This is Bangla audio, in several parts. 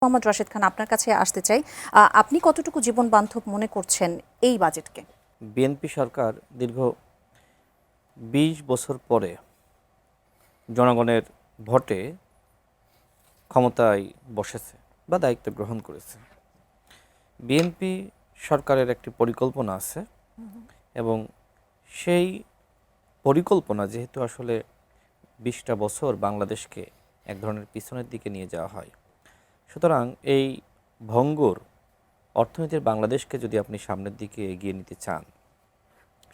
মোহাম্মদ রাশেদ খান, আপনার কাছে আসতে চাই। আপনি কতটুকু জীবন বান্ধব মনে করছেন এই বাজেটকে? বিএনপি সরকার দীর্ঘ ২০ বছর পরে জনগণের ভোটে ক্ষমতায় বসেছে বা দায়িত্ব গ্রহণ করেছে। বিএনপি সরকারের একটি পরিকল্পনা আছে এবং সেই পরিকল্পনা যেহেতু আসলে ২০টা বছর বাংলাদেশকে এক ধরনের পিছনের দিকে নিয়ে যাওয়া হয়, সুতরাং এই ভঙ্গুর অর্থনীতির বাংলাদেশকে যদি আপনি সামনের দিকে এগিয়ে নিতে চান,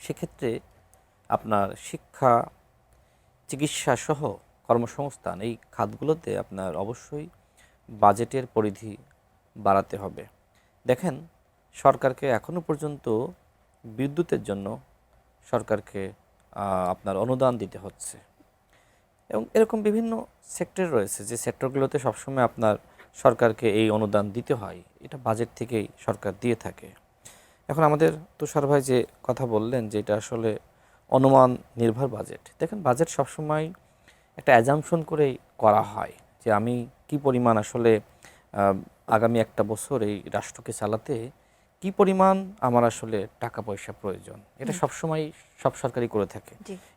সেক্ষেত্রে আপনার শিক্ষা, চিকিৎসা সহ কর্মসংস্থান এই খাতগুলোতে আপনার অবশ্যই বাজেটের পরিধি বাড়াতে হবে। দেখেন, সরকারকে এখনও পর্যন্ত বিদ্যুতের জন্য সরকারকে আপনার অনুদান দিতে হচ্ছে এবং এরকম বিভিন্ন সেক্টর রয়েছে যে সেক্টরগুলোতে সবসময় আপনার সরকারকে এই অনুদান দিতে হয়, এটা বাজেট থেকেই সরকার দিয়ে থাকে। এখন আমাদের তুষার ভাই যে কথা বললেন যে এটা আসলে অনুমান নির্ভর বাজেট, দেখেন বাজেট সবসময় একটা অ্যাজাম্পশন করেই করা হয় যে আমি কি পরিমাণ আসলে আগামী একটা বছর এই রাষ্ট্রকে চালাতে কি পরিমাণ আমার আসলে টাকা পয়সা প্রয়োজন, এটা সবসময় সব সরকারই করে থাকে।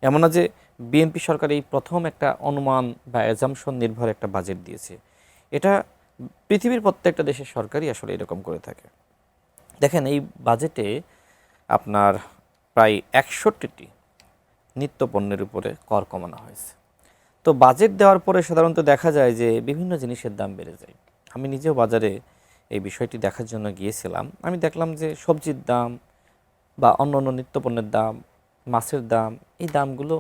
এমন না যে বিএনপি সরকার এই প্রথম একটা অনুমান বা অ্যাজাম্পশন নির্ভর একটা বাজেট দিয়েছে, এটা পৃথিবীর প্রত্যেকটা দেশের সরকারই আসলে এরকম করে থাকে। দেখেন, এই বাজেটে আপনার প্রায় ৬১টি নিত্য পণ্যের উপরে কর কমানো হয়েছে। তো বাজেট দেওয়ার পরে সাধারণত দেখা যায় যে বিভিন্ন জিনিসের দাম বেড়ে যায়। আমি নিজেও বাজারে এই বিষয়টি দেখার জন্য গিয়েছিলাম। আমি দেখলাম যে সবজির দাম বা অন্য অন্য নিত্যপণ্যের দাম, মাছের দাম, এই দামগুলো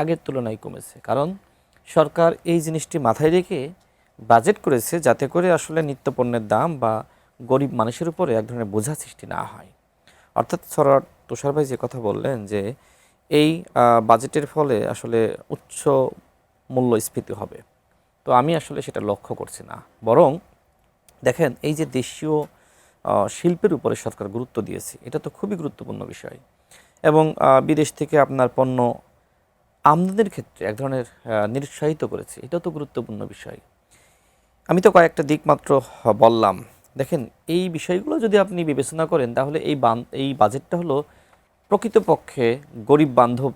আগের তুলনায় কমেছে। কারণ সরকার এই জিনিসটি মাথায় রেখে বাজেট করেছে যাতে করে আসলে নিত্যপণ্যের দাম বা গরিব মানুষের উপরে এক ধরনের বোঝা সৃষ্টি না হয়। অর্থাৎ তুষার ভাই যে কথা বললেন যে এই বাজেটের ফলে আসলে উচ্চ মূল্যস্ফীতি হবে, তো আমি আসলে সেটা লক্ষ্য করছি না। বরং দেখেন, এই যে দেশীয় শিল্পের উপরে সরকার গুরুত্ব দিয়েছে, এটা তো খুবই গুরুত্বপূর্ণ বিষয়। এবং বিদেশ থেকে আপনার পণ্য আমদানির ক্ষেত্রে এক ধরনের নিরুৎসাহিত করেছে, এটাও তো গুরুত্বপূর্ণ বিষয়। আমি তো কয়েকটা দিক মাত্র বললাম। দেখেন, এই বিষয়গুলো যদি আপনি বিবেচনা করেন তাহলে এই বাজেটটা হলো প্রকৃতপক্ষে গরিব বান্ধব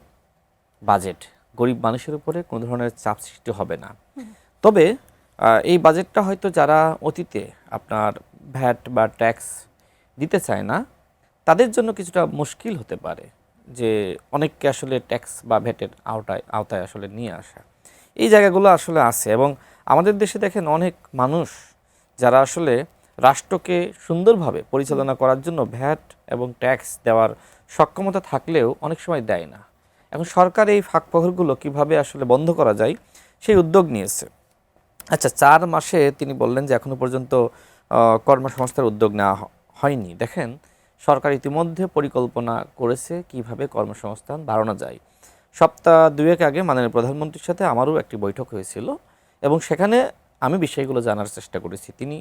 বাজেট। গরিব মানুষের উপরে কোনো ধরনের চাপ সৃষ্টি হবে না। তবে এই বাজেটটা হয়তো যারা অতীতে আপনার ভ্যাট বা ট্যাক্স দিতে চায় না, তাদের জন্য কিছুটা মুশকিল হতে পারে যে অনেককে আসলে ট্যাক্স বা ভ্যাটের আওতায় আসলে নিয়ে আসা। এই জায়গাগুলো আসলে আছে এবং আমাদের দেশে দেখেন অনেক মানুষ যারা আসলে রাষ্ট্রকে সুন্দরভাবে পরিচালনা করার জন্য ভ্যাট এবং ট্যাক্স দেওয়ার সক্ষমতা থাকলেও অনেক সময় দেয় না। এখন সরকার এই ফাঁকফোকরগুলো কিভাবে আসলে বন্ধ করা যায় সেই উদ্যোগ নিয়েছে। আচ্ছা, ৪ মাসে তিনি বললেন যে এখনো পর্যন্ত কর্মসংস্থার উদ্যোগ নেওয়া হয়নি। দেখেন, সরকার ইতিমধ্যে পরিকল্পনা করেছে কিভাবে কর্মসংস্থান বাড়ানো যায়। সপ্তাহ ২ আগে মাননীয় প্রধানমন্ত্রীর সাথে আমারও একটি বৈঠক হয়েছিল এবং সেখানে আমি বিষয়গুলো জানার চেষ্টা করেছি। তিনি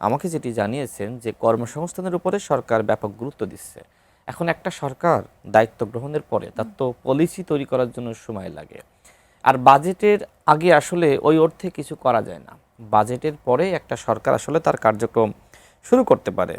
আমাকে যেটি জানিয়েছেন যে কর্মসংস্থানের উপরে সরকার ব্যাপক গুরুত্ব দিচ্ছে। এখন একটা সরকার দায়িত্ব গ্রহণের পরে তার তো পলিসি তৈরি করার জন্য সময় লাগে, আর বাজেটের আগে আসলে ওই অর্থে কিছু করা যায় না। বাজেটের পরে একটা সরকার আসলে তার কার্যক্রম শুরু করতে পারে।